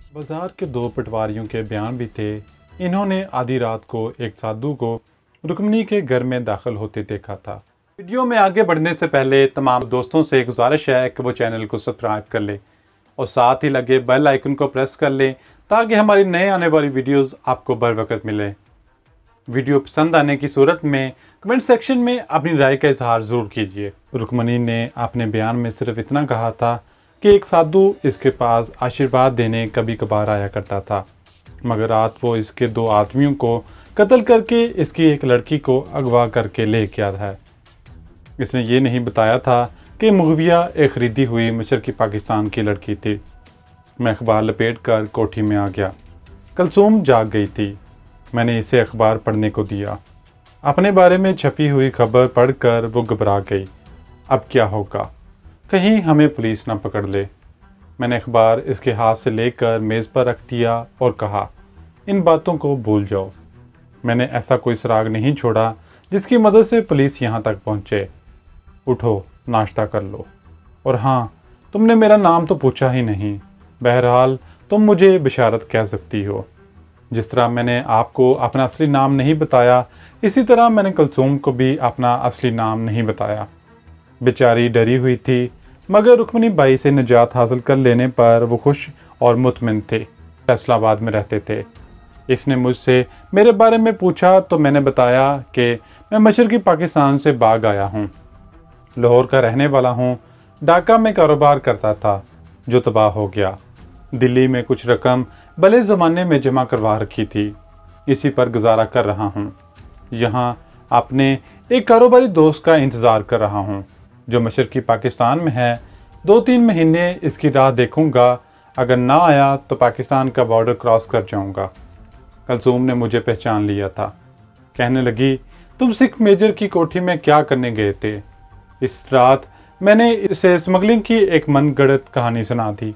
बाजार के दो पटवारियों के बयान भी थे। इन्होंने आधी रात को एक साधु को रुक्मिणी के घर में दाखिल होते देखा था। वीडियो में आगे बढ़ने से पहले तमाम दोस्तों से गुजारिश है कि वो चैनल को सब्सक्राइब कर ले और साथ ही लगे बेल आइकन को प्रेस कर लें ताकि हमारी नए आने वाली वीडियोस आपको बर वक्त मिले। वीडियो पसंद आने की सूरत में कमेंट सेक्शन में अपनी राय का इजहार ज़रूर कीजिए। रुक्मिणी ने अपने बयान में सिर्फ इतना कहा था कि एक साधु इसके पास आशीर्वाद देने कभी कभार आया करता था, मगर रात वो इसके दो आदमियों को कत्ल करके इसकी एक लड़की को अगवा करके ले गया है। इसने ये नहीं बताया था कि मुगविया एक खरीदी हुई मशरकी पाकिस्तान की लड़की थी। मैं अखबार लपेट कर कोठी में आ गया। कलसूम जाग गई थी। मैंने इसे अखबार पढ़ने को दिया। अपने बारे में छपी हुई खबर पढ़कर वो घबरा गई। अब क्या होगा, कहीं हमें पुलिस ना पकड़ ले। मैंने अखबार इसके हाथ से लेकर मेज़ पर रख दिया और कहा, इन बातों को भूल जाओ। मैंने ऐसा कोई सुराग नहीं छोड़ा जिसकी मदद से पुलिस यहाँ तक पहुँचे। उठो, नाश्ता कर लो। और हाँ, तुमने मेरा नाम तो पूछा ही नहीं। बहरहाल तुम मुझे बिशारत कह सकती हो। जिस तरह मैंने आपको अपना असली नाम नहीं बताया, इसी तरह मैंने कलसूम को भी अपना असली नाम नहीं बताया। बेचारी डरी हुई थी, मगर रुक्मिणी बाई से निजात हासिल कर लेने पर वो खुश और मुतमिन थे। फैसलाबाद में रहते थे। इसने मुझसे मेरे बारे में पूछा तो मैंने बताया कि मैं मशरकी पाकिस्तान से भाग आया हूँ, लाहौर का रहने वाला हूँ। ढाका में कारोबार करता था जो तबाह हो गया। दिल्ली में कुछ रकम भले ज़माने में जमा करवा रखी थी, इसी पर गुजारा कर रहा हूँ। यहाँ अपने एक कारोबारी दोस्त का इंतज़ार कर रहा हूँ जो मशरकी पाकिस्तान में है। 2-3 महीने इसकी राह देखूँगा। अगर ना आया तो पाकिस्तान का बॉर्डर क्रॉस कर जाऊँगा। कलसूम ने मुझे पहचान लिया था। कहने लगी, तुम सिख मेजर की कोठी में क्या करने गए थे? इस रात मैंने इसे स्मगलिंग की एक मनगढ़ंत कहानी सुना दी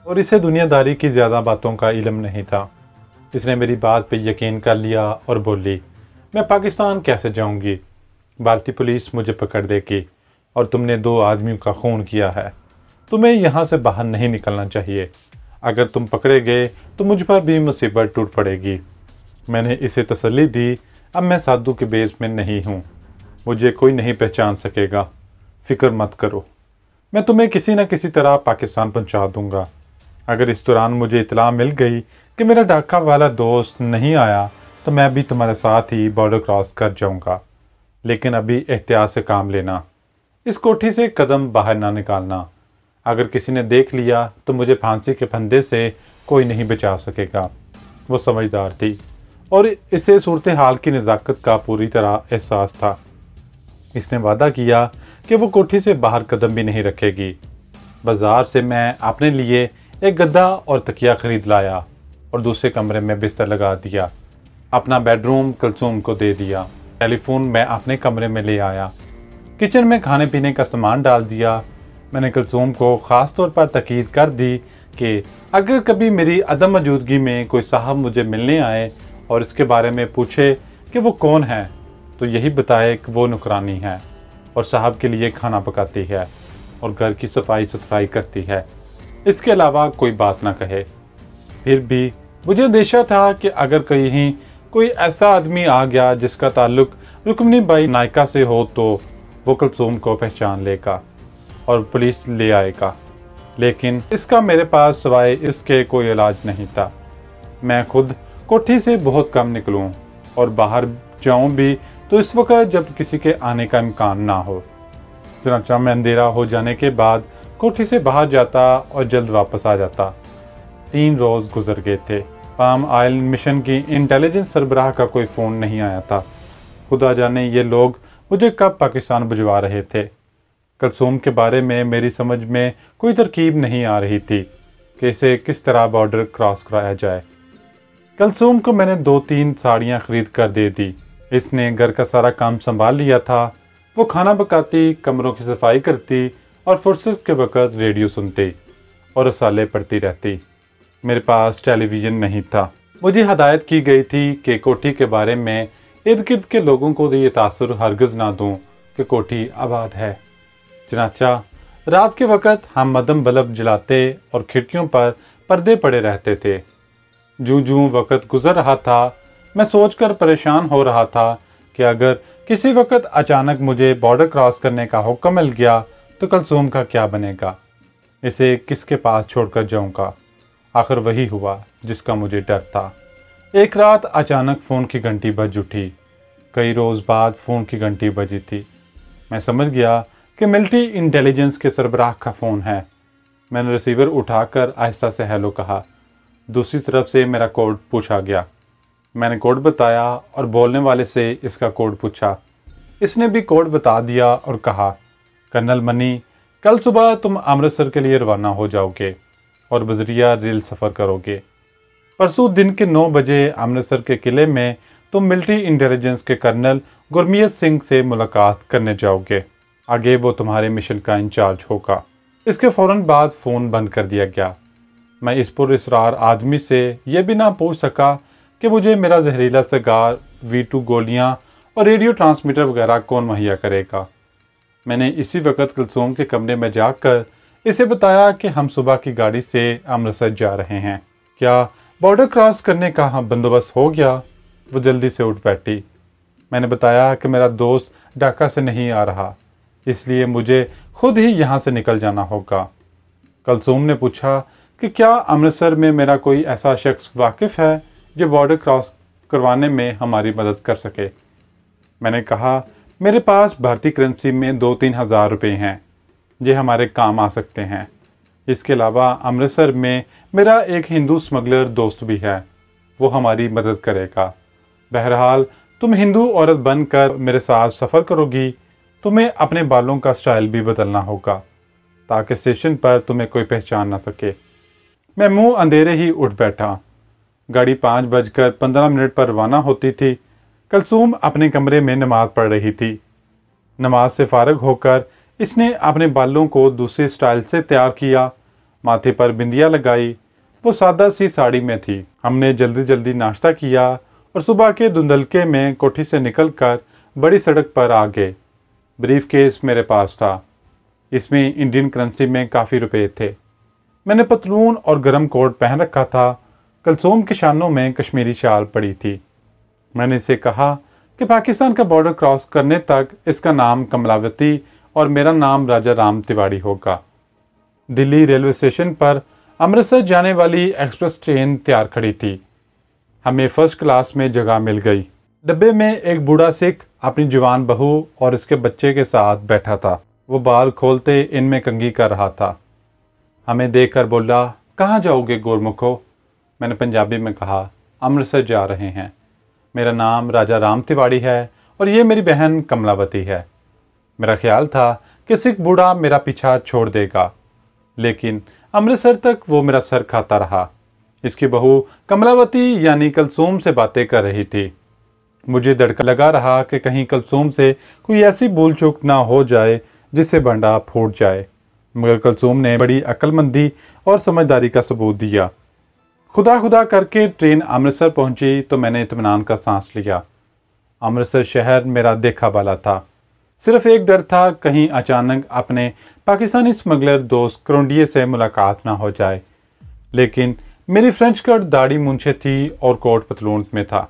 और इसे दुनियादारी की ज़्यादा बातों का इल्म नहीं था। इसने मेरी बात पे यकीन कर लिया और बोली, मैं पाकिस्तान कैसे जाऊंगी? भारतीय पुलिस मुझे पकड़ देगी और तुमने 2 आदमियों का खून किया है। तुम्हें यहाँ से बाहर नहीं निकलना चाहिए। अगर तुम पकड़े गए तो मुझ पर भी मुसीबत टूट पड़ेगी। मैंने इसे तसल्ली दी, अब मैं साधु के बेस में नहीं हूँ। मुझे कोई नहीं पहचान सकेगा। फिक्र मत करो, मैं तुम्हें किसी न किसी तरह पाकिस्तान पहुँचा दूँगा। अगर इस दौरान मुझे इतला मिल गई कि मेरा ढाका वाला दोस्त नहीं आया तो मैं भी तुम्हारे साथ ही बॉर्डर क्रॉस कर जाऊंगा। लेकिन अभी एहतियात से काम लेना। इस कोठी से कदम बाहर ना निकालना। अगर किसी ने देख लिया तो मुझे फांसी के फंदे से कोई नहीं बचा सकेगा। वो समझदार थी और इसे सूरत हाल की नज़ाकत का पूरी तरह एहसास था। इसने वादा किया कि वो कोठी से बाहर कदम भी नहीं रखेगी। बाजार से मैं अपने लिए एक गद्दा और तकिया खरीद लाया और दूसरे कमरे में बिस्तर लगा दिया। अपना बेडरूम कलसूम को दे दिया। टेलीफोन मैं अपने कमरे में ले आया। किचन में खाने पीने का सामान डाल दिया। मैंने कलसूम को ख़ास तौर पर ताकीद कर दी कि अगर कभी मेरी अदम मौजूदगी में कोई साहब मुझे मिलने आए और इसके बारे में पूछे कि वो कौन है, तो यही बताए कि वो नुकरानी है और साहब के लिए खाना पकाती है और घर की सफाई सुथराई करती है। इसके अलावा कोई बात ना कहे। फिर भी मुझे अंदेशा था कि अगर कहीं कोई ऐसा आदमी आ गया जिसका ताल्लुक रुक्मिणी बाई नायका से हो तो वो कलसूम को पहचान लेगा और पुलिस ले आएगा। लेकिन इसका मेरे पास सिवाय इसके कोई इलाज नहीं था। मैं खुद कोठी से बहुत कम निकलूं और बाहर जाऊं भी तो इस वक्त जब किसी के आने का इम्कान ना हो। चनाचा में अंधेरा हो जाने के बाद कोठी से बाहर जाता और जल्द वापस आ जाता। 3 रोज़ गुजर गए थे। पाम ऑयल मिशन की इंटेलिजेंस सरबराह का कोई फ़ोन नहीं आया था। खुदा जाने ये लोग मुझे कब पाकिस्तान भिजवा रहे थे। कलसूम के बारे में मेरी समझ में कोई तरकीब नहीं आ रही थी कि इसे किस तरह बॉर्डर क्रॉस कराया जाए। कलसूम को मैंने 2-3 साड़ियाँ खरीद कर दे दी। इसने घर का सारा काम संभाल लिया था। वो खाना पकाती, कमरों की सफाई करती और फुर्सत के वक़्त रेडियो सुनती और रसाले पढ़ती रहती। मेरे पास टेलीविज़न नहीं था। मुझे हदायत की गई थी कि कोठी के बारे में इर्द गिर्द के लोगों को ये तासुर हरगिज़ ना दूं कि कोठी आबाद है। चनाचा रात के वक़्त हम मदम बल्ब जलाते और खिड़कियों पर पर्दे पड़े रहते थे। जूं जूं वक्त गुजर रहा था, मैं सोचकर परेशान हो रहा था कि अगर किसी वक्त अचानक मुझे बॉर्डर क्रॉस करने का हुक्म मिल गया तो कुलसूम का क्या बनेगा। इसे किसके पास छोड़कर जाऊंगा। आखिर वही हुआ जिसका मुझे डर था। एक रात अचानक फ़ोन की घंटी बज उठी। कई रोज़ बाद फ़ोन की घंटी बजी थी। मैं समझ गया कि मिलिट्री इंटेलिजेंस के सरबराह का फ़ोन है। मैंने रिसीवर उठाकर आहिस्ता से हेलो कहा। दूसरी तरफ से मेरा कोड पूछा गया। मैंने कोड बताया और बोलने वाले से इसका कोड पूछा। इसने भी कोड बता दिया और कहा, कर्नल मनी, कल सुबह तुम अमृतसर के लिए रवाना हो जाओगे और बजरिया रेल सफ़र करोगे। परसों दिन के 9 बजे अमृतसर के किले में तुम मिलिट्री इंटेलिजेंस के कर्नल गुरमीत सिंह से मुलाकात करने जाओगे। आगे वो तुम्हारे मिशन का इंचार्ज होगा। इसके फ़ौरन बाद फ़ोन बंद कर दिया गया। मैं इस पुरस्रार आदमी से यह भी ना पूछ सका कि मुझे मेरा जहरीला सिगार, V2 गोलियां और रेडियो ट्रांसमीटर वगैरह कौन मुहैया करेगा। मैंने इसी वक्त कुलसूम के कमरे में जाकर इसे बताया कि हम सुबह की गाड़ी से अमृतसर जा रहे हैं। क्या बॉर्डर क्रॉस करने का बंदोबस्त हो गया? वो जल्दी से उठ बैठी। मैंने बताया कि मेरा दोस्त ढाका से नहीं आ रहा, इसलिए मुझे खुद ही यहाँ से निकल जाना होगा। कुलसूम ने पूछा कि क्या अमृतसर में मेरा कोई ऐसा शख्स वाकिफ़ है जो बॉर्डर क्रॉस करवाने में हमारी मदद कर सके। मैंने कहा, मेरे पास भारतीय करेंसी में 2-3 हज़ार रुपये हैं, ये हमारे काम आ सकते हैं। इसके अलावा अमृतसर में मेरा एक हिंदू स्मगलर दोस्त भी है, वो हमारी मदद करेगा। बहरहाल तुम हिंदू औरत बनकर मेरे साथ सफ़र करोगी, तुम्हें अपने बालों का स्टाइल भी बदलना होगा ताकि स्टेशन पर तुम्हें कोई पहचान ना सके। मैं मुंह अंधेरे ही उठ बैठा। गाड़ी 5:15 पर रवाना होती थी। कुलसूम अपने कमरे में नमाज पढ़ रही थी। नमाज से फारग होकर इसने अपने बालों को दूसरे स्टाइल से तैयार किया, माथे पर बिंदिया लगाई। वो सादा सी साड़ी में थी। हमने जल्दी जल्दी नाश्ता किया और सुबह के धुंधलके में कोठी से निकलकर बड़ी सड़क पर आ गए। ब्रीफ केस मेरे पास था। इसमें इंडियन करेंसी में काफ़ी रुपए थे। मैंने पतलून और गर्म कोट पहन रखा था। कुलसूम के शानों में कश्मीरी शाल पड़ी थी। मैंने इसे कहा कि पाकिस्तान का बॉर्डर क्रॉस करने तक इसका नाम कमलावती और मेरा नाम राजा राम तिवाड़ी होगा। दिल्ली रेलवे स्टेशन पर अमृतसर जाने वाली एक्सप्रेस ट्रेन तैयार खड़ी थी। हमें फर्स्ट क्लास में जगह मिल गई। डब्बे में एक बूढ़ा सिख अपनी जवान बहू और इसके बच्चे के साथ बैठा था। वो बाल खोलते इनमें कंघी कर रहा था। हमें देखकर बोला, कहाँ जाओगे गोरमुखो? मैंने पंजाबी में कहा, अमृतसर जा रहे हैं। मेरा नाम राजा राम तिवाड़ी है और ये मेरी बहन कमलावती है। मेरा ख्याल था कि सिख बूढ़ा मेरा पीछा छोड़ देगा, लेकिन अमृतसर तक वो मेरा सर खाता रहा। इसकी बहू कमलावती यानी कुलसूम से बातें कर रही थी। मुझे धड़का लगा रहा कि कहीं कुलसूम से कोई ऐसी भूल चूक ना हो जाए जिससे बंडा फूट जाए, मगर कुलसूम ने बड़ी अक्लमंदी और समझदारी का सबूत दिया। खुदा खुदा करके ट्रेन अमृतसर पहुंची तो मैंने इत्मीनान का सांस लिया। अमृतसर शहर मेरा देखा वाला था। सिर्फ एक डर था, कहीं अचानक अपने पाकिस्तानी स्मगलर दोस्त करोंडिये से मुलाकात ना हो जाए। लेकिन मेरी फ्रेंच कट दाढ़ी मूंछें थी और कोट पतलून में था।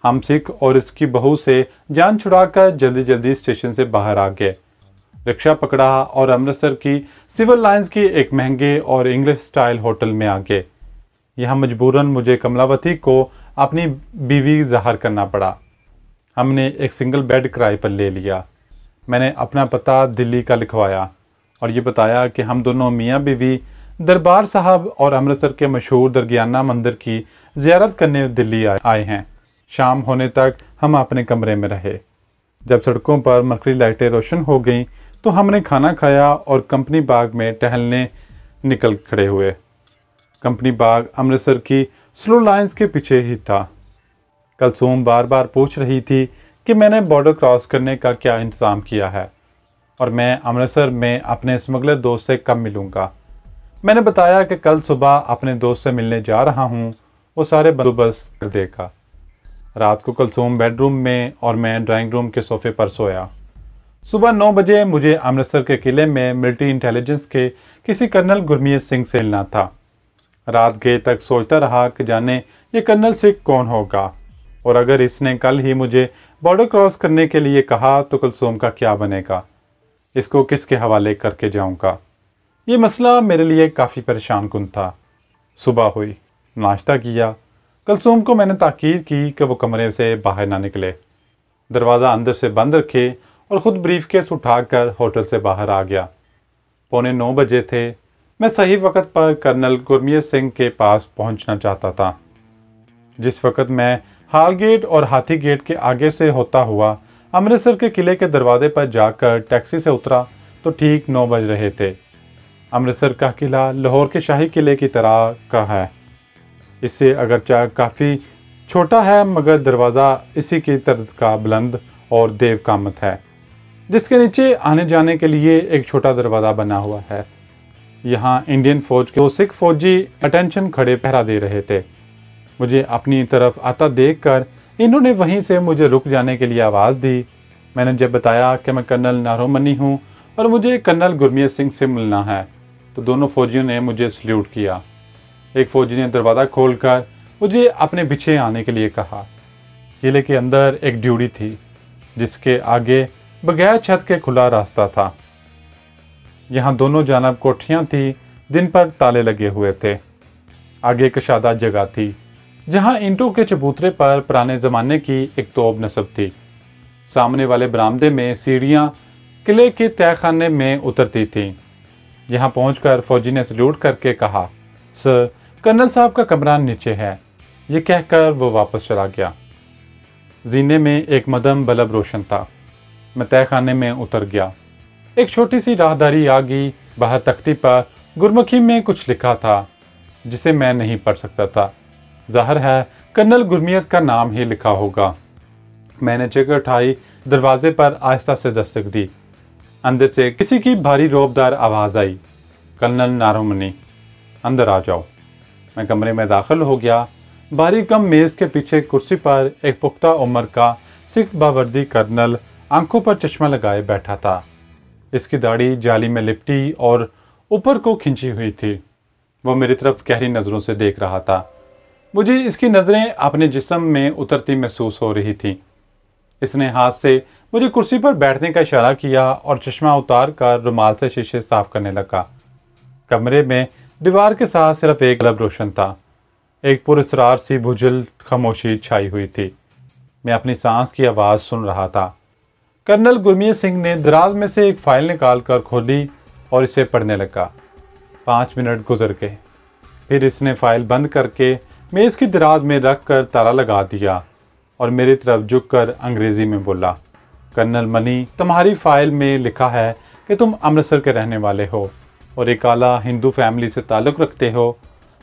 हम सिख और इसकी बहू से जान छुड़ाकर जल्दी जल्दी स्टेशन से बाहर आ गए। रिक्शा पकड़ा और अमृतसर की सिविल लाइंस की एक महंगे और इंग्लिश स्टाइल होटल में आ गए। यहाँ मजबूरन मुझे कमलावती को अपनी बीवी ज़ाहिर करना पड़ा। हमने एक सिंगल बेड किराए पर ले लिया। मैंने अपना पता दिल्ली का लिखवाया और ये बताया कि हम दोनों मियाँ बीवी दरबार साहब और अमृतसर के मशहूर दरगियाना मंदिर की ज़ियारत करने दिल्ली आए हैं। शाम होने तक हम अपने कमरे में रहे। जब सड़कों पर मरकरी लाइटें रोशन हो गईं तो हमने खाना खाया और कंपनी बाग में टहलने निकल खड़े हुए। कंपनी बाग अमृतसर की स्लो लाइंस के पीछे ही था। कुलसूम बार बार पूछ रही थी कि मैंने बॉर्डर क्रॉस करने का क्या इंतज़ाम किया है और मैं अमृतसर में अपने स्मगलर दोस्त से कब मिलूँगा। मैंने बताया कि कल सुबह अपने दोस्त से मिलने जा रहा हूँ, वो सारे बंदोबस्त कर देगा। रात को कुलसूम बेडरूम में और मैं ड्राइंग रूम के सोफे पर सोया। सुबह 9 बजे मुझे अमृतसर के किले में मिलिट्री इंटेलिजेंस के किसी कर्नल गुरमीत सिंह से मिलना था। रात गए तक सोचता रहा कि जाने ये कर्नल सिख कौन होगा, और अगर इसने कल ही मुझे बॉर्डर क्रॉस करने के लिए कहा तो कुलसूम का क्या बनेगा, इसको किसके हवाले करके जाऊंगा। ये मसला मेरे लिए काफ़ी परेशान कुन था। सुबह हुई, नाश्ता किया। कुलसूम को मैंने ताकीद की कि वो कमरे से बाहर ना निकले, दरवाज़ा अंदर से बंद रखे, और ख़ुद ब्रीफकेस उठाकर होटल से बाहर आ गया। 8:45 बजे थे। मैं सही वक्त पर कर्नल गुरमीत सिंह के पास पहुंचना चाहता था। जिस वक्त मैं हाल गेट और हाथी गेट के आगे से होता हुआ अमृतसर के किले के दरवाजे पर जाकर टैक्सी से उतरा तो ठीक 9 बज रहे थे। अमृतसर का किला लाहौर के शाही किले की तरह का है। इससे अगरचा काफ़ी छोटा है, मगर दरवाज़ा इसी की तर्ज का बुलंद और देव कामत है, जिसके नीचे आने जाने के लिए एक छोटा दरवाज़ा बना हुआ है। यहाँ इंडियन फौज के 2 सिख फौजी अटेंशन खड़े पहरा दे रहे थे। मुझे अपनी तरफ आता देखकर इन्होंने वहीं से मुझे रुक जाने के लिए आवाज़ दी। मैंने जब बताया कि मैं कर्नल नारोमनी हूँ और मुझे कर्नल गुरमीत सिंह से मिलना है, तो दोनों फौजियों ने मुझे सल्यूट किया। एक फौजी ने दरवाज़ा खोलकर मुझे अपने पीछे आने के लिए कहा। किले के अंदर एक ड्यूटी थी, जिसके आगे बगैर छत के खुला रास्ता था। यहाँ दोनों जानब कोठियाँ थी जिन पर ताले लगे हुए थे। आगे कशादा जगह थी जहाँ ईंटों के चबूतरे पर पुराने ज़माने की एक तोप नस्ब थी। सामने वाले बरामदे में सीढ़ियाँ किले के तहखाने में उतरती थीं। यहाँ पहुंचकर फौजी ने सल्यूट करके कहा, सर, कर्नल साहब का कमरा नीचे है। ये कहकर वो वापस चला गया। जीने में एक मदम बल्ब रोशन था। मैं तहखाने में उतर गया। एक छोटी सी राहदारी आ गई। बाहर तख्ती पर गुरमुखी में कुछ लिखा था, जिसे मैं नहीं पढ़ सकता था। जाहिर है कर्नल गुरमीत का नाम ही लिखा होगा। मैंने जगह उठाई, दरवाजे पर आहिस्ता से दस्तक दी। अंदर से किसी की भारी रौबदार आवाज़ आई, कर्नल नारोमनी, अंदर आ जाओ। मैं कमरे में दाखिल हो गया। बारी कम मेज़ के पीछे कुर्सी पर एक पुख्ता उम्र का सिख बावर्दी कर्नल आंखों पर चश्मा लगाए बैठा था। इसकी दाढ़ी जाली में लिपटी और ऊपर को खिंची हुई थी। वो मेरी तरफ गहरी नज़रों से देख रहा था। मुझे इसकी नज़रें अपने जिस्म में उतरती महसूस हो रही थीं। इसने हाथ से मुझे कुर्सी पर बैठने का इशारा किया और चश्मा उतार कर रुमाल से शीशे साफ करने लगा। कमरे में दीवार के साथ सिर्फ एक बल्ब रोशन था। एक पुरस्रार सी भुजल खामोशी छाई हुई थी। मैं अपनी सांस की आवाज़ सुन रहा था। कर्नल गुरमीत सिंह ने दराज में से एक फाइल निकाल कर खोली और इसे पढ़ने लगा। 5 मिनट गुजर गए। फिर इसने फाइल बंद करके मेज़ की दराज में रख कर ताला लगा दिया और मेरी तरफ झुककर अंग्रेज़ी में बोला, कर्नल मनी, तुम्हारी फाइल में लिखा है कि तुम अमृतसर के रहने वाले हो और एक आला हिंदू फैमिली से ताल्लुक़ रखते हो।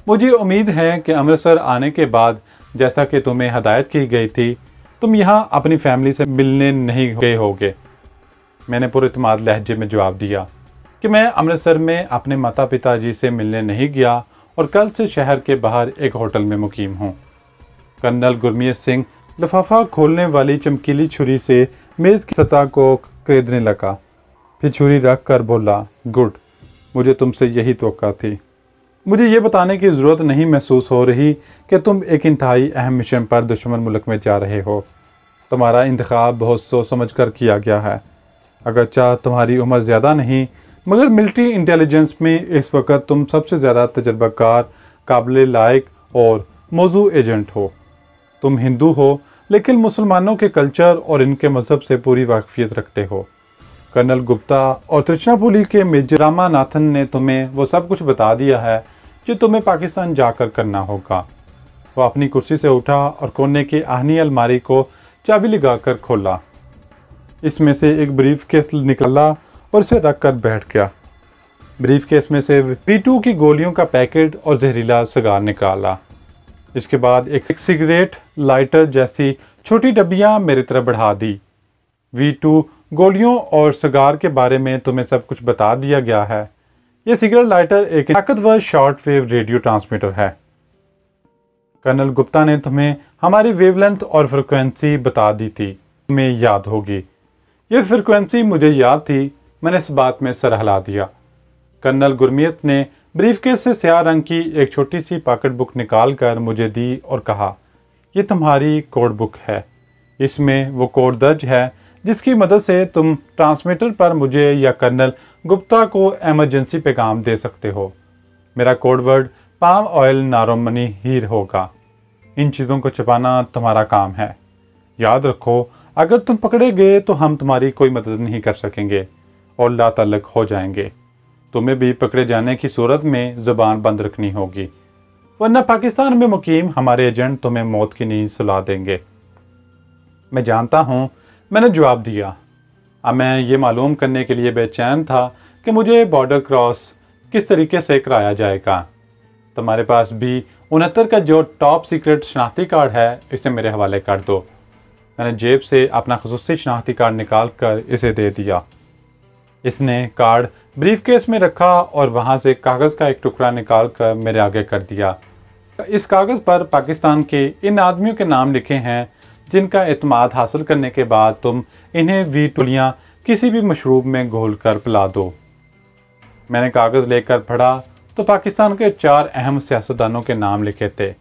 मुझे उम्मीद है कि अमृतसर आने के बाद, जैसा कि तुम्हें हदायत की गई थी, तुम यहाँ अपनी फैमिली से मिलने नहीं गए होगे। मैंने पुरइत्माद लहजे में जवाब दिया कि मैं अमृतसर में अपने माता पिता जी से मिलने नहीं गया और कल से शहर के बाहर एक होटल में मुकीम हूँ। कर्नल गुरमीत सिंह लिफाफा खोलने वाली चमकीली छुरी से मेज़ की सतह को करेदने लगा। फिर छुरी रख कर बोला, गुड, मुझे तुमसे यही तवक्का थी। मुझे ये बताने की ज़रूरत नहीं महसूस हो रही कि तुम एक इंतहाई अहम मिशन पर दुश्मन मुल्क में जा रहे हो। तुम्हारा इंतखाब बहुत सोच समझ कर किया गया है। अगरचा तुम्हारी उम्र ज़्यादा नहीं, मगर मिलिट्री इंटेलिजेंस में इस वक्त तुम सबसे ज़्यादा तजर्बाकार, काबिल लायक और मौजू एजेंट हो। तुम हिंदू हो, लेकिन मुसलमानों के कल्चर और इनके मज़हब से पूरी वाकफियत रखते हो। कर्नल गुप्ता और त्रिचनापुली के मेजर रामानाथन ने तुम्हें वो सब कुछ बता दिया है जो तुम्हें पाकिस्तान जाकर करना होगा। वो अपनी कुर्सी से उठा और कोने की आहनी अलमारी को चाबी लगाकर खोला। इसमें से एक ब्रीफ केस निकाला और इसे रख कर बैठ गया। ब्रीफ केस में से V2 की गोलियों का पैकेट और जहरीला सिगार निकाला। इसके बाद एक सिगरेट लाइटर जैसी छोटी डब्बियां मेरी तरफ बढ़ा दी। V2 गोलियों और सिगार के बारे में तुम्हें सब कुछ बता दिया गया है। यह सिगरेट लाइटर एक ताकतवर शॉर्ट वेव रेडियो ट्रांसमीटर है। कर्नल गुप्ता ने तुम्हें हमारी वेवलेंथ और फ्रिक्वेंसी बता दी थी, तुम्हें याद होगी। यह फ्रिक्वेंसी मुझे याद थी। मैंने इस बात में सर हिला दिया। कर्नल गुरमीत ने ब्रीफकेस से स्याह रंग की एक छोटी सी पॉकेट बुक निकाल कर मुझे दी और कहा, ये तुम्हारी कोड बुक है। इसमें वो कोड दर्ज है जिसकी मदद से तुम ट्रांसमीटर पर मुझे या कर्नल गुप्ता को इमरजेंसी पैगाम दे सकते हो। मेरा कोड वर्ड पाम ऑयल नारोमनी हीर होगा। इन चीज़ों को छुपाना तुम्हारा काम है। याद रखो, अगर तुम पकड़े गए तो हम तुम्हारी कोई मदद नहीं कर सकेंगे और लातल्लक हो जाएंगे। तुम्हें भी पकड़े जाने की सूरत में ज़ुबान बंद रखनी होगी, वरना पाकिस्तान में मुकीम हमारे एजेंट तुम्हें मौत की नींद सुला देंगे। मैं जानता हूँ, मैंने जवाब दिया। अब मैं ये मालूम करने के लिए बेचैन था कि मुझे बॉर्डर क्रॉस किस तरीके से कराया जाएगा। तुम्हारे पास भी 69 का जो टॉप सीक्रेट शनाख्ती कार्ड है, इसे मेरे हवाले कर दो। मैंने जेब से अपना खुसूसी शनाख्ती कार्ड निकाल कर इसे दे दिया। इसने कार्ड ब्रीफकेस में रखा और वहाँ से कागज़ का एक टुकड़ा निकाल कर मेरे आगे कर दिया। इस कागज़ पर पाकिस्तान के इन आदमियों के नाम लिखे हैं जिनका एतमाद हासिल करने के बाद तुम इन्हें वीटुलियाँ किसी भी मशरूब में घोल कर पिला दो। मैंने कागज़ लेकर पढ़ा तो पाकिस्तान के 4 अहम सियासतदानों के नाम लिखे थे।